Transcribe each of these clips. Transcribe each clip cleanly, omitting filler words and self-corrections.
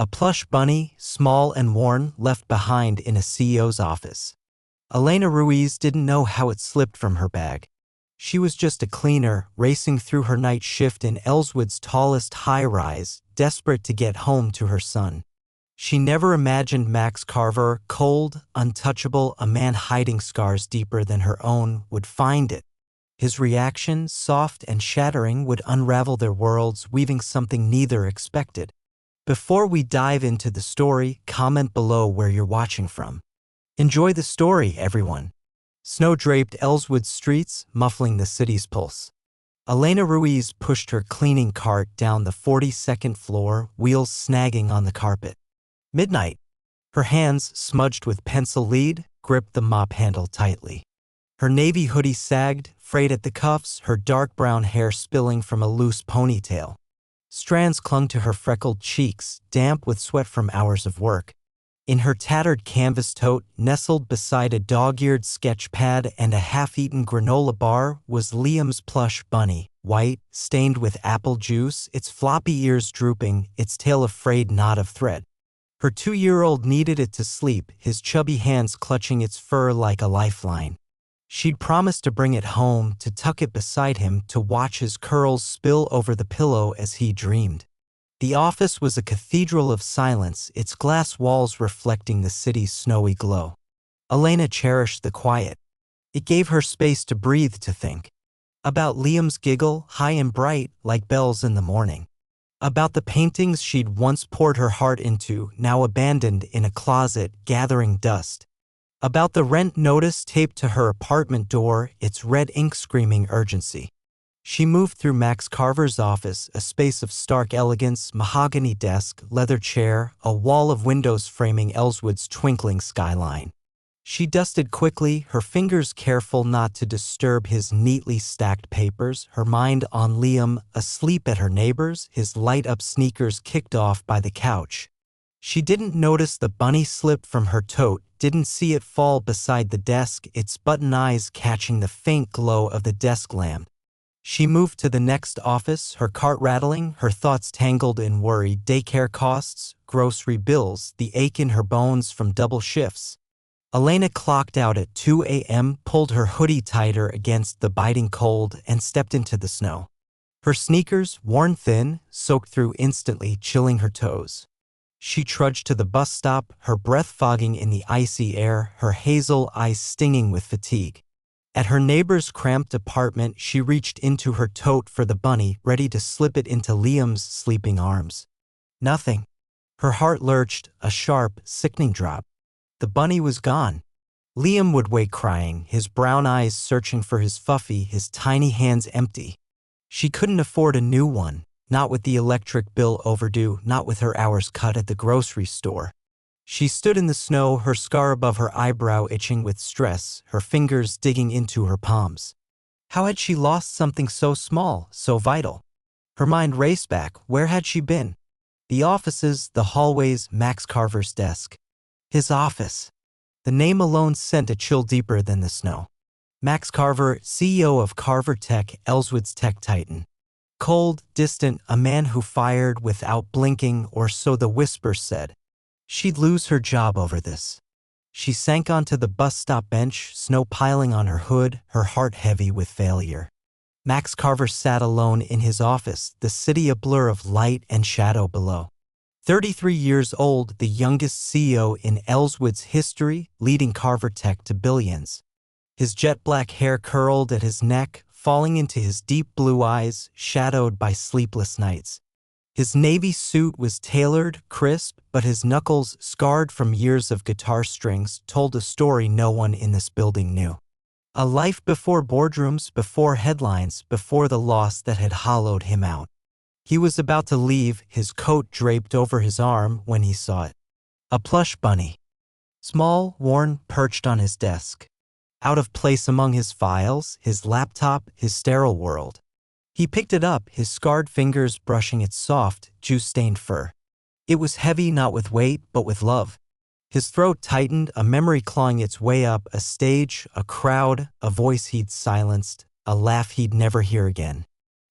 A plush bunny, small and worn, left behind in a CEO's office. Elena Ruiz didn't know how it slipped from her bag. She was just a cleaner, racing through her night shift in Elswood's tallest high-rise, desperate to get home to her son. She never imagined Max Carver, cold, untouchable, a man hiding scars deeper than her own, would find it. His reaction, soft and shattering, would unravel their worlds, weaving something neither expected. Before we dive into the story, comment below where you're watching from. Enjoy the story, everyone. Snow-draped Elswood streets, muffling the city's pulse. Elena Ruiz pushed her cleaning cart down the 42nd floor, wheels snagging on the carpet. Midnight. Her hands, smudged with pencil lead, gripped the mop handle tightly. Her navy hoodie sagged, frayed at the cuffs, her dark brown hair spilling from a loose ponytail. Strands clung to her freckled cheeks, damp with sweat from hours of work. In her tattered canvas tote, nestled beside a dog-eared sketch pad and a half-eaten granola bar, was Liam's plush bunny, white, stained with apple juice, its floppy ears drooping, its tail a frayed knot of thread. Her 2-year-old needed it to sleep, his chubby hands clutching its fur like a lifeline. She'd promised to bring it home, to tuck it beside him, to watch his curls spill over the pillow as he dreamed. The office was a cathedral of silence, its glass walls reflecting the city's snowy glow. Elena cherished the quiet. It gave her space to breathe, to think. About Liam's giggle, high and bright, like bells in the morning. About the paintings she'd once poured her heart into, now abandoned in a closet, gathering dust. About the rent notice taped to her apartment door, its red ink screaming urgency. She moved through Max Carver's office, a space of stark elegance, mahogany desk, leather chair, a wall of windows framing Elswood's twinkling skyline. She dusted quickly, her fingers careful not to disturb his neatly stacked papers, her mind on Liam, asleep at her neighbors, his light-up sneakers kicked off by the couch. She didn't notice the bunny slip from her tote, didn't see it fall beside the desk, its button eyes catching the faint glow of the desk lamp. She moved to the next office, her cart rattling, her thoughts tangled in worry, daycare costs, grocery bills, the ache in her bones from double shifts. Elena clocked out at 2 a.m., pulled her hoodie tighter against the biting cold, and stepped into the snow. Her sneakers, worn thin, soaked through instantly, chilling her toes. She trudged to the bus stop, her breath fogging in the icy air, her hazel eyes stinging with fatigue. At her neighbor's cramped apartment, she reached into her tote for the bunny, ready to slip it into Liam's sleeping arms. Nothing. Her heart lurched, a sharp, sickening drop. The bunny was gone. Liam would wake crying, his brown eyes searching for his Fuffy, his tiny hands empty. She couldn't afford a new one, not with the electric bill overdue, not with her hours cut at the grocery store. She stood in the snow, her scar above her eyebrow itching with stress, her fingers digging into her palms. How had she lost something so small, so vital? Her mind raced back. Where had she been? The offices, the hallways, Max Carver's desk. His office. The name alone sent a chill deeper than the snow. Max Carver, CEO of Carver Tech, Elswood's tech titan. Cold, distant, a man who fired without blinking, or so the whispers said. She'd lose her job over this. She sank onto the bus stop bench, snow piling on her hood, her heart heavy with failure. Max Carver sat alone in his office, the city a blur of light and shadow below. 33 years old, the youngest CEO in Elswood's history, leading Carver Tech to billions. His jet-black hair curled at his neck, falling into his deep blue eyes, shadowed by sleepless nights. His navy suit was tailored, crisp, but his knuckles, scarred from years of guitar strings, told a story no one in this building knew. A life before boardrooms, before headlines, before the loss that had hollowed him out. He was about to leave, his coat draped over his arm, when he saw it. A plush bunny. Small, worn, perched on his desk. Out of place among his files, his laptop, his sterile world. He picked it up, his scarred fingers brushing its soft, juice-stained fur. It was heavy not with weight, but with love. His throat tightened, a memory clawing its way up, a stage, a crowd, a voice he'd silenced, a laugh he'd never hear again.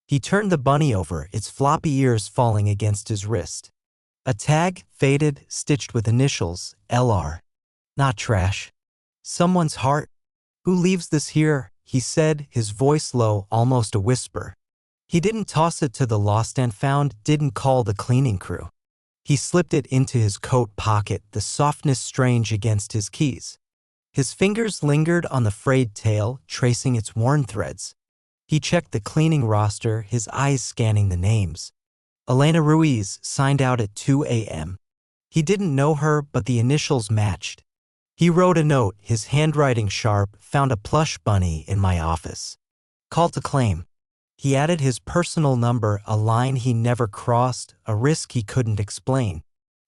He turned the bunny over, its floppy ears falling against his wrist. A tag, faded, stitched with initials, LR. Not trash. Someone's heart. Who leaves this here? He said, his voice low, almost a whisper. He didn't toss it to the lost and found, didn't call the cleaning crew. He slipped it into his coat pocket, the softness strange against his keys. His fingers lingered on the frayed tail, tracing its worn threads. He checked the cleaning roster, his eyes scanning the names. Elena Ruiz signed out at 2 a.m. He didn't know her, but the initials matched. He wrote a note, his handwriting sharp, found a plush bunny in my office. Call to claim. He added his personal number, a line he never crossed, a risk he couldn't explain.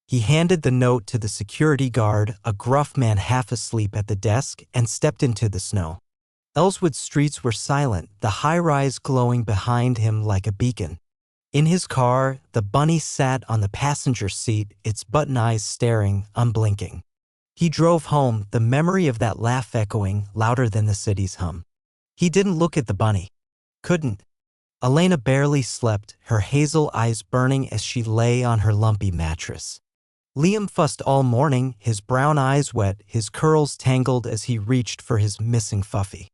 He handed the note to the security guard, a gruff man half asleep at the desk, and stepped into the snow. Ellswood's streets were silent, the high-rise glowing behind him like a beacon. In his car, the bunny sat on the passenger seat, its button eyes staring, unblinking. He drove home, the memory of that laugh echoing, louder than the city's hum. He didn't look at the bunny. Couldn't. Elena barely slept, her hazel eyes burning as she lay on her lumpy mattress. Liam fussed all morning, his brown eyes wet, his curls tangled as he reached for his missing Fuffy.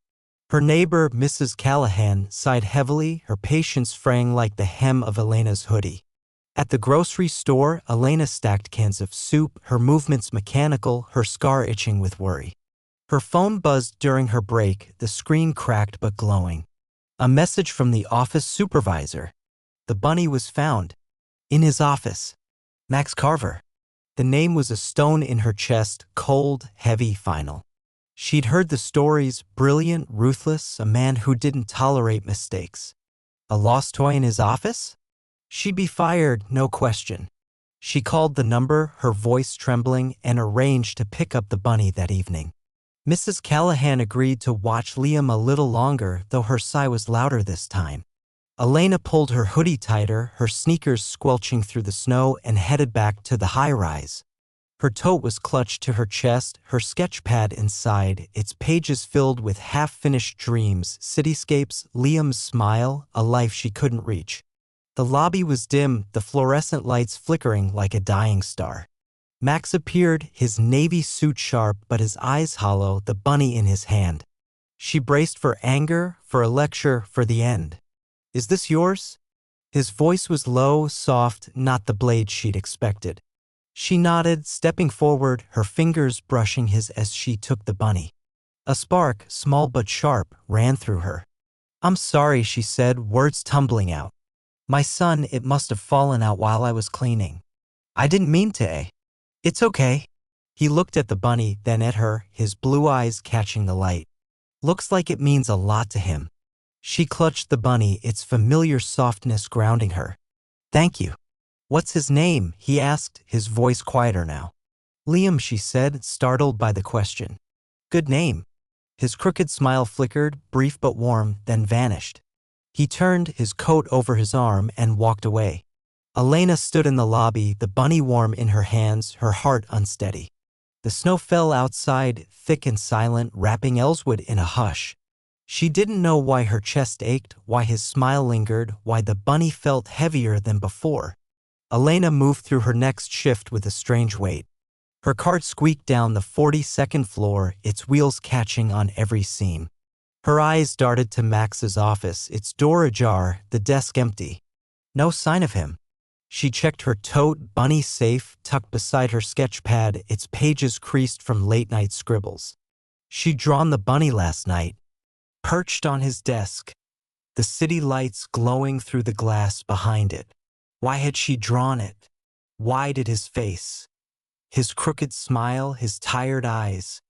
Her neighbor, Mrs. Callahan, sighed heavily, her patience fraying like the hem of Elena's hoodie. At the grocery store, Elena stacked cans of soup, her movements mechanical, her scar itching with worry. Her phone buzzed during her break, the screen cracked but glowing. A message from the office supervisor. The bunny was found. In his office. Max Carver. The name was a stone in her chest, cold, heavy, final. She'd heard the stories, brilliant, ruthless, a man who didn't tolerate mistakes. A lost toy in his office? She'd be fired, no question. She called the number, her voice trembling, and arranged to pick up the bunny that evening. Mrs. Callahan agreed to watch Liam a little longer, though her sigh was louder this time. Elena pulled her hoodie tighter, her sneakers squelching through the snow, and headed back to the high-rise. Her tote was clutched to her chest, her sketch pad inside, its pages filled with half-finished dreams, cityscapes, Liam's smile, a life she couldn't reach. The lobby was dim, the fluorescent lights flickering like a dying star. Max appeared, his navy suit sharp but his eyes hollow, the bunny in his hand. She braced for anger, for a lecture, for the end. "Is this yours?" His voice was low, soft, not the blade she'd expected. She nodded, stepping forward, her fingers brushing his as she took the bunny. A spark, small but sharp, ran through her. "I'm sorry," she said, words tumbling out. "My son, it must have fallen out while I was cleaning. I didn't mean to, eh? It's okay." He looked at the bunny, then at her, his blue eyes catching the light. "Looks like it means a lot to him." She clutched the bunny, its familiar softness grounding her. "Thank you." "What's his name?" he asked, his voice quieter now. "Liam," she said, startled by the question. "Good name." His crooked smile flickered, brief but warm, then vanished. He turned, his coat over his arm, and walked away. Elena stood in the lobby, the bunny warm in her hands, her heart unsteady. The snow fell outside, thick and silent, wrapping Ellswood in a hush. She didn't know why her chest ached, why his smile lingered, why the bunny felt heavier than before. Elena moved through her next shift with a strange weight. Her cart squeaked down the 42nd floor, its wheels catching on every seam. Her eyes darted to Max's office, its door ajar, the desk empty. No sign of him. She checked her tote, bunny safe, tucked beside her sketch pad, its pages creased from late-night scribbles. She'd drawn the bunny last night, perched on his desk, the city lights glowing through the glass behind it. Why had she drawn it? Why did his face, his crooked smile, his tired eyes,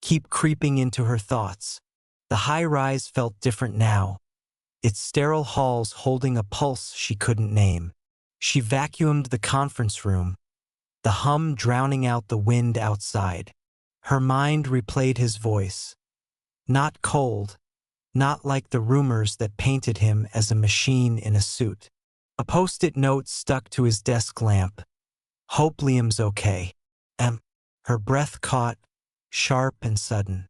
keep creeping into her thoughts? The high-rise felt different now, its sterile halls holding a pulse she couldn't name. She vacuumed the conference room, the hum drowning out the wind outside. Her mind replayed his voice. Not cold, not like the rumors that painted him as a machine in a suit. A post-it note stuck to his desk lamp. "Hope Liam's okay." Her breath caught, sharp and sudden.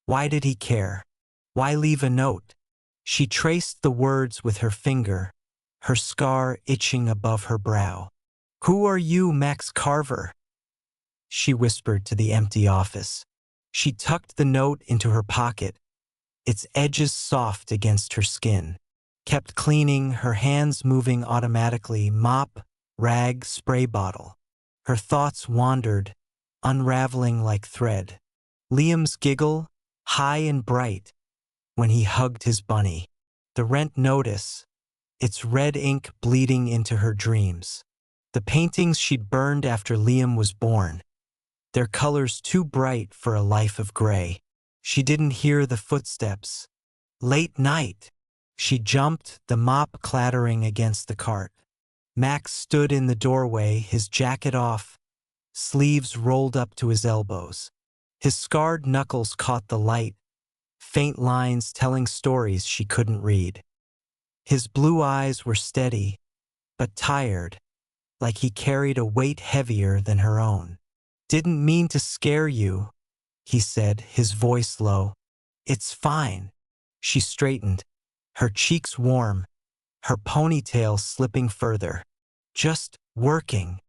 Why did he care? Why leave a note? She traced the words with her finger, her scar itching above her brow. "Who are you, Max Carver?" she whispered to the empty office. She tucked the note into her pocket, its edges soft against her skin. Kept cleaning, her hands moving automatically, mop, rag, spray bottle. Her thoughts wandered, unraveling like thread. Liam's giggle, high and bright, when he hugged his bunny. The rent notice, its red ink bleeding into her dreams. The paintings she'd burned after Liam was born, their colors too bright for a life of gray. She didn't hear the footsteps. Late night. She jumped, the mop clattering against the cart. Max stood in the doorway, his jacket off, sleeves rolled up to his elbows. His scarred knuckles caught the light, faint lines telling stories she couldn't read. His blue eyes were steady, but tired, like he carried a weight heavier than her own. "Didn't mean to scare you," he said, his voice low. "It's fine." She straightened, her cheeks warm, her ponytail slipping further. "Just working."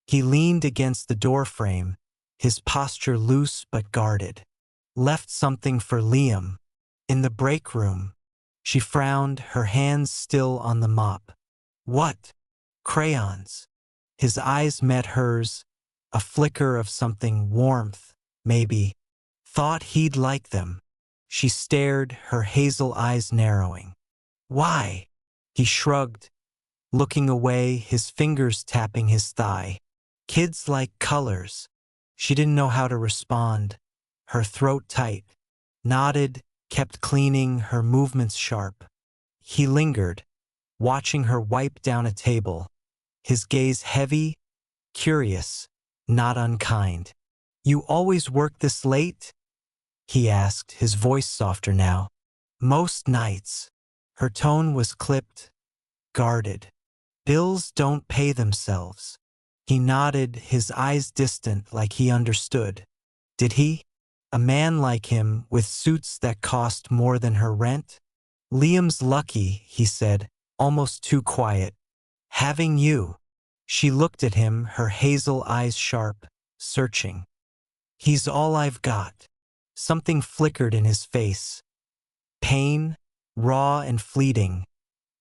He leaned against the doorframe, his posture loose but guarded. "Left something for Liam." In the break room. She frowned, her hands still on the mop. "What?" "Crayons." His eyes met hers, a flicker of something, warmth, maybe. Thought he'd like them. She stared, her hazel eyes narrowing. "Why?" He shrugged, looking away, his fingers tapping his thigh. "Kids like colors." She didn't know how to respond, her throat tight. Nodded, kept cleaning, her movements sharp. He lingered, watching her wipe down a table, his gaze heavy, curious, not unkind. "You always work this late?" he asked, his voice softer now. "Most nights." Her tone was clipped, guarded. "Bills don't pay themselves." He nodded, his eyes distant, like he understood. Did he? A man like him, with suits that cost more than her rent? "Liam's lucky," he said, almost too quiet. "Having you." She looked at him, her hazel eyes sharp, searching. "He's all I've got." Something flickered in his face. Pain, raw and fleeting,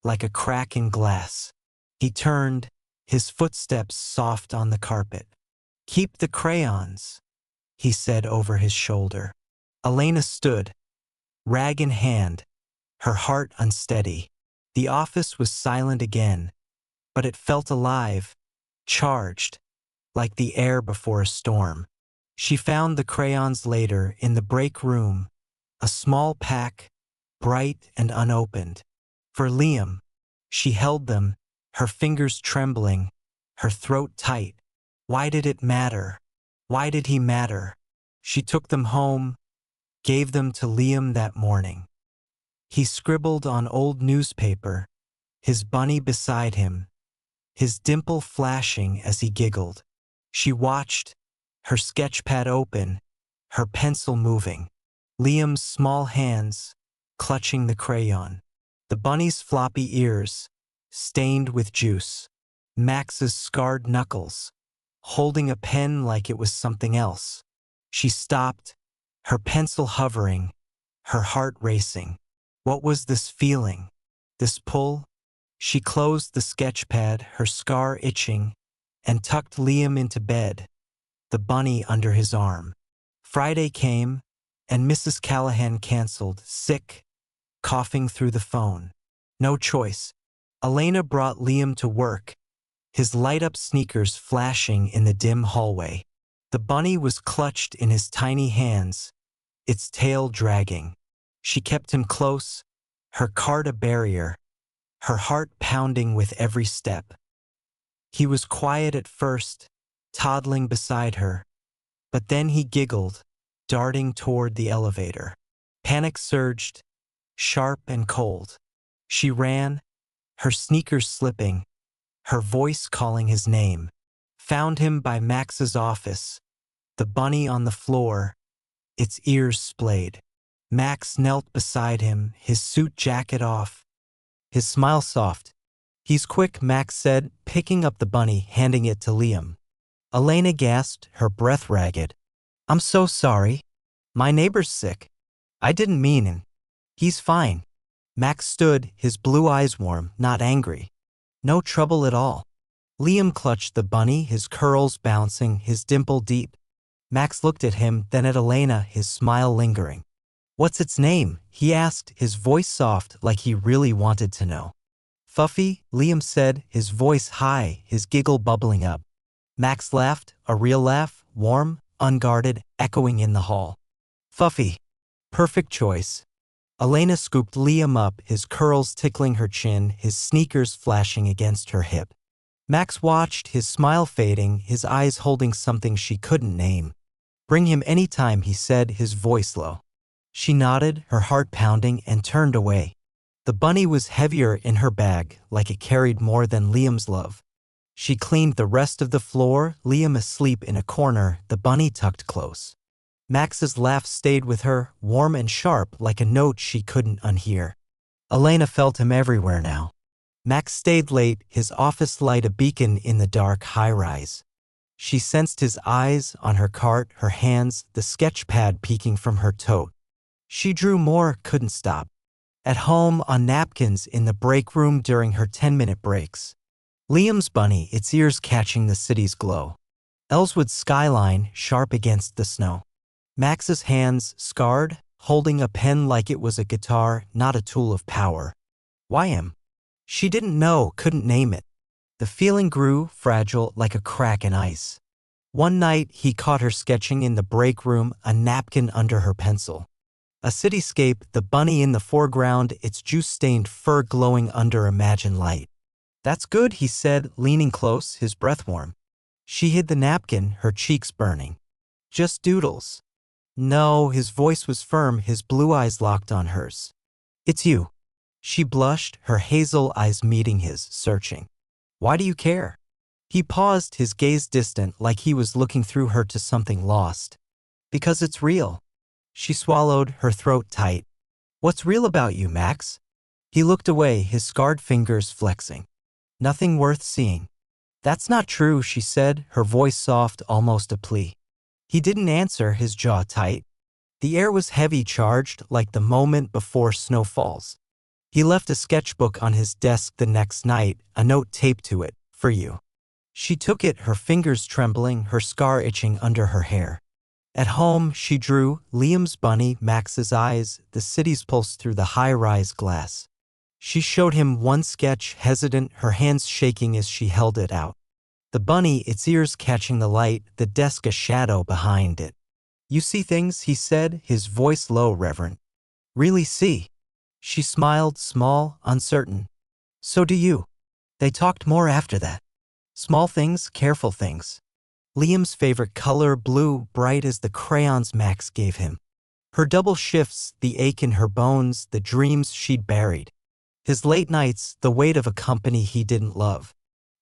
like a crack in glass. He turned, his footsteps soft on the carpet. "Keep the crayons," he said over his shoulder. Elena stood, rag in hand, her heart unsteady. The office was silent again, but it felt alive, charged, like the air before a storm. She found the crayons later in the break room, a small pack, bright and unopened. For Liam. She held them, her fingers trembling, her throat tight. Why did it matter? Why did he matter? She took them home, gave them to Liam that morning. He scribbled on old newspaper, his bunny beside him, his dimple flashing as he giggled. She watched, her sketchpad open, her pencil moving. Liam's small hands, clutching the crayon. The bunny's floppy ears, stained with juice. Max's scarred knuckles, holding a pen like it was something else. She stopped, her pencil hovering, her heart racing. What was this feeling? This pull? She closed the sketchpad, her scar itching, and tucked Liam into bed, the bunny under his arm. Friday came, and Mrs. Callahan canceled, sick, coughing through the phone. No choice. Elena brought Liam to work, his light-up sneakers flashing in the dim hallway. The bunny was clutched in his tiny hands, its tail dragging. She kept him close, her cart a barrier, her heart pounding with every step. He was quiet at first, toddling beside her, but then he giggled, darting toward the elevator. Panic surged, sharp and cold. She ran, her sneakers slipping, her voice calling his name. Found him by Max's office, the bunny on the floor, its ears splayed. Max knelt beside him, his suit jacket off, his smile soft. He's quick, Max said, picking up the bunny, handing it to Liam. Elena gasped, her breath ragged. I'm so sorry. My neighbor's sick. I didn't mean it. He's fine. Max stood, his blue eyes warm, not angry. No trouble at all. Liam clutched the bunny, his curls bouncing, his dimple deep. Max looked at him, then at Elena, his smile lingering. What's its name? He asked, his voice soft, like he really wanted to know. Fuffy, Liam said, his voice high, his giggle bubbling up. Max laughed, a real laugh, warm, unguarded, echoing in the hall. Fuffy. Perfect choice. Elena scooped Liam up, his curls tickling her chin, his sneakers flashing against her hip. Max watched, his smile fading, his eyes holding something she couldn't name. Bring him any time, he said, his voice low. She nodded, her heart pounding, and turned away. The bunny was heavier in her bag, like it carried more than Liam's love. She cleaned the rest of the floor, Liam asleep in a corner, the bunny tucked close. Max's laugh stayed with her, warm and sharp, like a note she couldn't unhear. Elena felt him everywhere now. Max stayed late, his office light a beacon in the dark high-rise. She sensed his eyes on her cart, her hands, the sketch pad peeking from her tote. She drew more, couldn't stop. At home, on napkins, in the break room during her 10-minute breaks. Liam's bunny, its ears catching the city's glow. Ellswood's skyline, sharp against the snow. Max's hands, scarred, holding a pen like it was a guitar, not a tool of power. Why him? She didn't know, couldn't name it. The feeling grew, fragile, like a crack in ice. One night, he caught her sketching in the break room, a napkin under her pencil. A cityscape, the bunny in the foreground, its juice-stained fur glowing under imagined light. That's good, he said, leaning close, his breath warm. She hid the napkin, her cheeks burning. Just doodles. No, his voice was firm, his blue eyes locked on hers. It's you. She blushed, her hazel eyes meeting his, searching. Why do you care? He paused, his gaze distant, like he was looking through her to something lost. Because it's real. She swallowed, her throat tight. What's real about you, Max? He looked away, his scarred fingers flexing. Nothing worth seeing. That's not true, she said, her voice soft, almost a plea. He didn't answer, his jaw tight. The air was heavy, charged, like the moment before snow falls. He left a sketchbook on his desk the next night, a note taped to it, for you. She took it, her fingers trembling, her scar itching under her hair. At home, she drew Liam's bunny, Max's eyes, the city's pulse through the high-rise glass. She showed him one sketch, hesitant, her hands shaking as she held it out. The bunny, its ears catching the light, the desk a shadow behind it. You see things, he said, his voice low, reverent. Really see? She smiled, small, uncertain. So do you. They talked more after that. Small things, careful things. Liam's favorite color, blue, bright as the crayons Max gave him. Her double shifts, the ache in her bones, the dreams she'd buried. His late nights, the weight of a company he didn't love.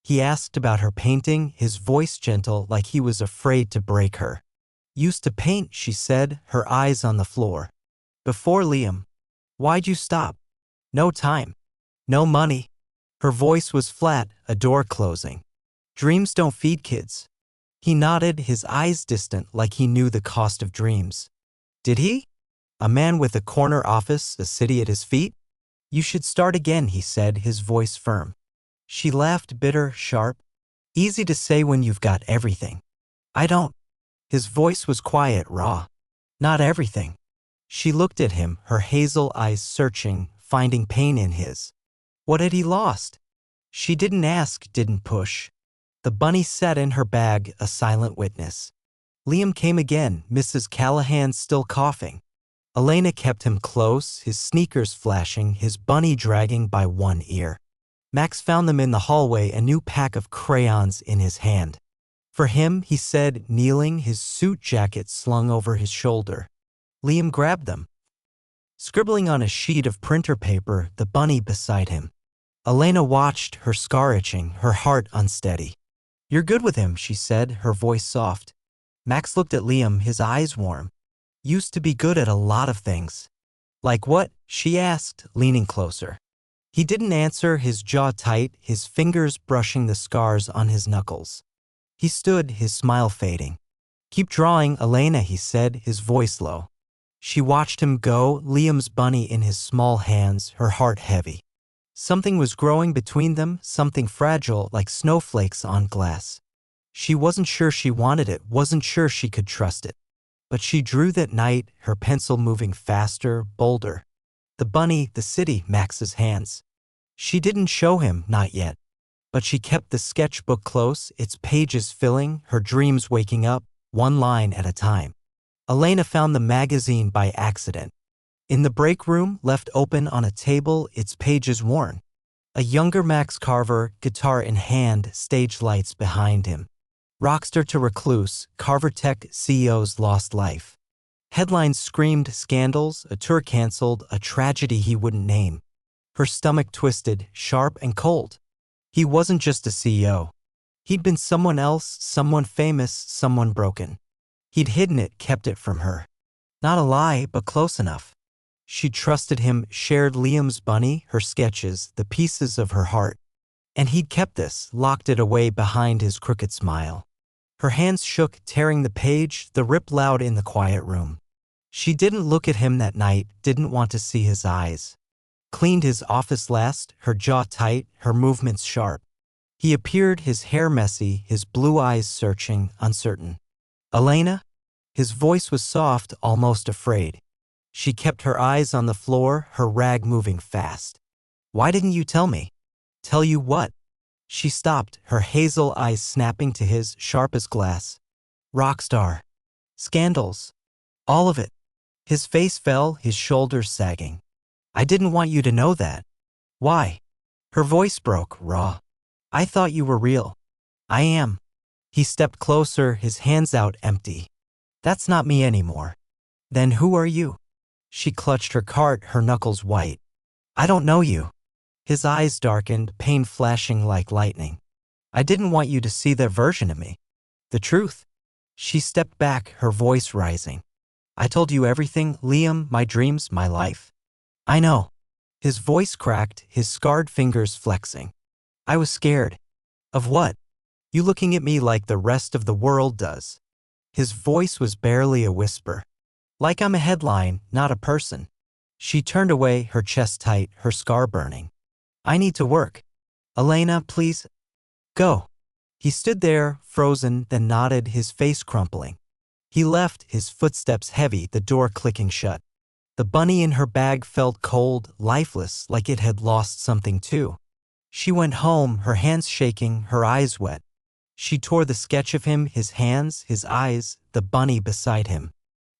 He asked about her painting, his voice gentle, like he was afraid to break her. Used to paint, she said, her eyes on the floor. Before Liam. Why'd you stop? No time. No money. Her voice was flat, a door closing. Dreams don't feed kids. He nodded, his eyes distant, like he knew the cost of dreams. Did he? A man with a corner office, a city at his feet? You should start again, he said, his voice firm. She laughed, bitter, sharp. Easy to say when you've got everything. I don't. His voice was quiet, raw. Not everything. She looked at him, her hazel eyes searching, finding pain in his. What had he lost? She didn't ask, didn't push. The bunny sat in her bag, a silent witness. Liam came again, Mrs. Callahan still coughing. Elena kept him close, his sneakers flashing, his bunny dragging by one ear. Max found them in the hallway, a new pack of crayons in his hand. For him, he said, kneeling, his suit jacket slung over his shoulder. Liam grabbed them. Scribbling on a sheet of printer paper, the bunny beside him. Elena watched, her scar itching, her heart unsteady. You're good with him, she said, her voice soft. Max looked at Liam, his eyes warm. Used to be good at a lot of things. Like what? She asked, leaning closer. He didn't answer, his jaw tight, his fingers brushing the scars on his knuckles. He stood, his smile fading. "Keep drawing, Elena," he said, his voice low. She watched him go, Liam's bunny in his small hands, her heart heavy. Something was growing between them, something fragile like snowflakes on glass. She wasn't sure she wanted it, wasn't sure she could trust it. But she drew that night, her pencil moving faster, bolder. The bunny, the city, Max's hands. She didn't show him, not yet. But she kept the sketchbook close, its pages filling, her dreams waking up, one line at a time. Elena found the magazine by accident. In the break room, left open on a table, its pages worn. A younger Max Carver, guitar in hand, stage lights behind him. Rockstar to recluse, Carver Tech CEO's lost life. Headlines screamed scandals, a tour canceled, a tragedy he wouldn't name. Her stomach twisted, sharp and cold. He wasn't just a CEO. He'd been someone else, someone famous, someone broken. He'd hidden it, kept it from her. Not a lie, but close enough. She trusted him, shared Liam's bunny, her sketches, the pieces of her heart. And he'd kept this, locked it away behind his crooked smile. Her hands shook, tearing the page, the rip loud in the quiet room. She didn't look at him that night, didn't want to see his eyes. Cleaned his office last, her jaw tight, her movements sharp. He appeared, his hair messy, his blue eyes searching, uncertain. "Elena?" His voice was soft, almost afraid. She kept her eyes on the floor, her rag moving fast. "Why didn't you tell me?" "Tell you what?" She stopped, her hazel eyes snapping to his, sharp as glass. "Rockstar. Scandals. All of it." His face fell, his shoulders sagging. "I didn't want you to know that." "Why?" Her voice broke, raw. "I thought you were real." "I am." He stepped closer, his hands out empty. "That's not me anymore." "Then who are you?" She clutched her cart, her knuckles white. "I don't know you." His eyes darkened, pain flashing like lightning. "I didn't want you to see that version of me. The truth." She stepped back, her voice rising. "I told you everything, Liam, my dreams, my life." "I know." His voice cracked, his scarred fingers flexing. "I was scared." "Of what?" "You looking at me like the rest of the world does." His voice was barely a whisper. "Like I'm a headline, not a person." She turned away, her chest tight, her scar burning. "I need to work. Elena, please. Go." He stood there, frozen, then nodded, his face crumpling. He left, his footsteps heavy, the door clicking shut. The bunny in her bag felt cold, lifeless, like it had lost something too. She went home, her hands shaking, her eyes wet. She tore the sketch of him, his hands, his eyes, the bunny beside him.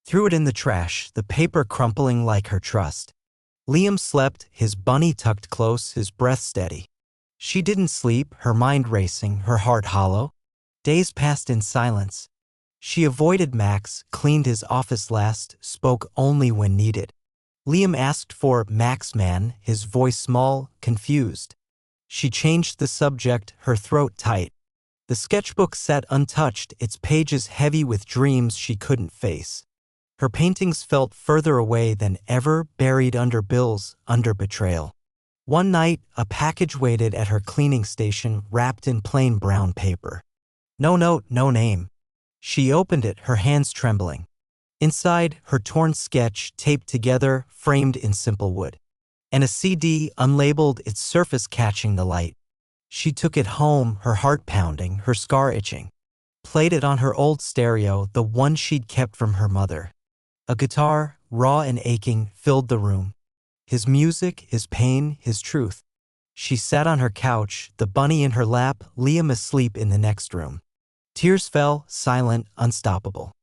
Threw it in the trash, the paper crumpling like her trust. Liam slept, his bunny tucked close, his breath steady. She didn't sleep, her mind racing, her heart hollow. Days passed in silence. She avoided Max, cleaned his office last, spoke only when needed. Liam asked for "Max man," his voice small, confused. She changed the subject, her throat tight. The sketchbook sat untouched, its pages heavy with dreams she couldn't face. Her paintings felt further away than ever, buried under bills, under betrayal. One night, a package waited at her cleaning station, wrapped in plain brown paper. No note, no name. She opened it, her hands trembling. Inside, her torn sketch, taped together, framed in simple wood. And a CD, unlabeled, its surface catching the light. She took it home, her heart pounding, her scar itching. Played it on her old stereo, the one she'd kept from her mother. A guitar, raw and aching, filled the room. His music, his pain, his truth. She sat on her couch, the bunny in her lap, Liam asleep in the next room. Tears fell, silent, unstoppable.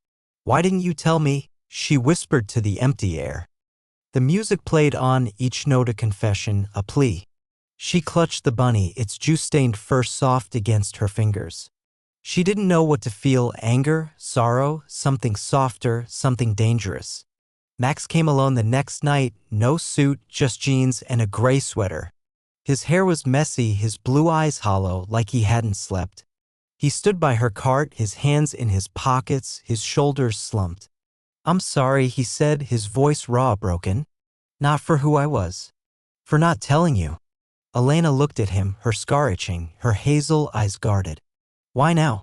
"Why didn't you tell me?" she whispered to the empty air. The music played on, each note a confession, a plea. She clutched the bunny, its juice-stained fur soft against her fingers. She didn't know what to feel, anger, sorrow, something softer, something dangerous. Max came alone the next night, no suit, just jeans and a gray sweater. His hair was messy, his blue eyes hollow, like he hadn't slept. He stood by her cart, his hands in his pockets, his shoulders slumped. "I'm sorry," he said, his voice raw, broken. "Not for who I was. For not telling you." Elena looked at him, her scar itching, her hazel eyes guarded. Why now?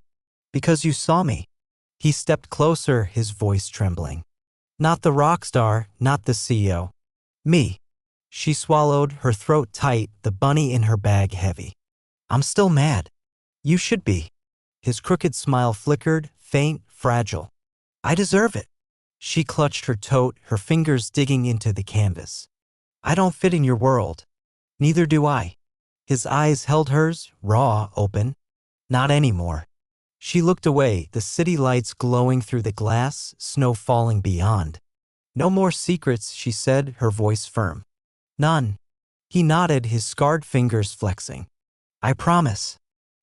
Because you saw me. He stepped closer, his voice trembling. Not the rock star, not the CEO. Me. She swallowed, her throat tight, the bunny in her bag heavy. I'm still mad. You should be. His crooked smile flickered, faint, fragile. I deserve it. She clutched her tote, her fingers digging into the canvas. I don't fit in your world. Neither do I. His eyes held hers, raw, open. Not anymore. She looked away, the city lights glowing through the glass, snow falling beyond. No more secrets, she said, her voice firm. None. He nodded, his scarred fingers flexing. I promise.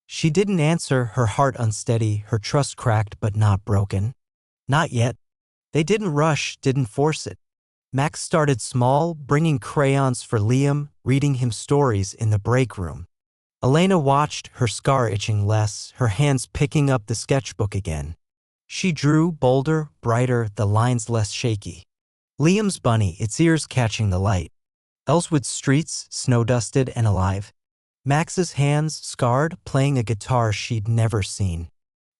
She didn't answer, her heart unsteady, her trust cracked but not broken. Not yet. They didn't rush, didn't force it. Max started small, bringing crayons for Liam, reading him stories in the break room. Elena watched, her scar itching less, her hands picking up the sketchbook again. She drew, bolder, brighter, the lines less shaky. Liam's bunny, its ears catching the light. Ellswood's streets, snow-dusted and alive. Max's hands, scarred, playing a guitar she'd never seen.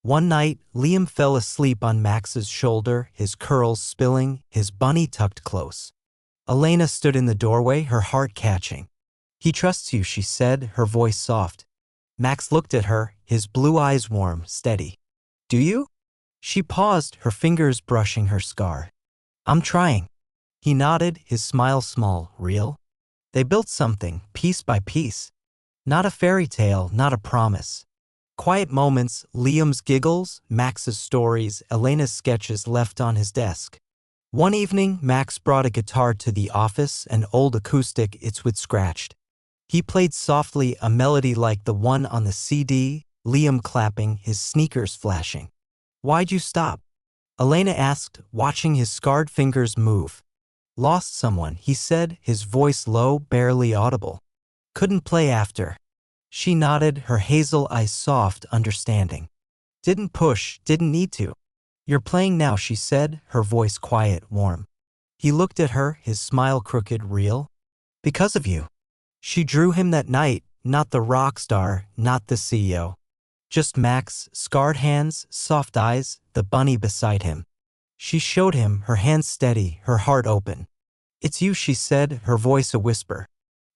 One night, Liam fell asleep on Max's shoulder, his curls spilling, his bunny tucked close. Elena stood in the doorway, her heart catching. He trusts you, she said, her voice soft. Max looked at her, his blue eyes warm, steady. Do you? She paused, her fingers brushing her scar. I'm trying. He nodded, his smile small, real. They built something, piece by piece. Not a fairy tale, not a promise. Quiet moments, Liam's giggles, Max's stories, Elena's sketches left on his desk. One evening, Max brought a guitar to the office, an old acoustic, its wood scratched. He played softly, a melody like the one on the CD, Liam clapping, his sneakers flashing. Why'd you stop? Elena asked, watching his scarred fingers move. Lost someone, he said, his voice low, barely audible. Couldn't play after. She nodded, her hazel eyes soft, understanding. Didn't push, didn't need to. You're playing now, she said, her voice quiet, warm. He looked at her, his smile crooked, real. Because of you. She drew him that night, not the rock star, not the CEO. Just Max, scarred hands, soft eyes, the bunny beside him. She showed him, her hands steady, her heart open. It's you, she said, her voice a whisper.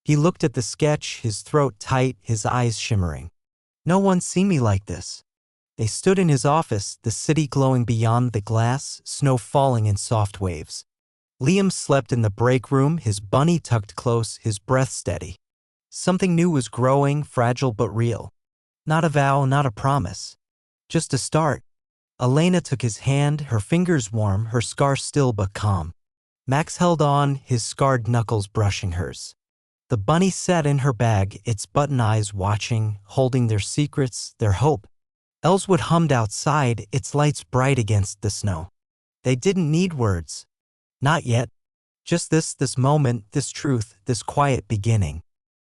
He looked at the sketch, his throat tight, his eyes shimmering. No one's seen me like this. They stood in his office, the city glowing beyond the glass, snow falling in soft waves. Liam slept in the break room, his bunny tucked close, his breath steady. Something new was growing, fragile but real. Not a vow, not a promise. Just a start. Elena took his hand, her fingers warm, her scar still but calm. Max held on, his scarred knuckles brushing hers. The bunny sat in her bag, its button eyes watching, holding their secrets, their hope. Ellswood hummed outside, its lights bright against the snow. They didn't need words. Not yet. Just this moment, this truth, this quiet beginning.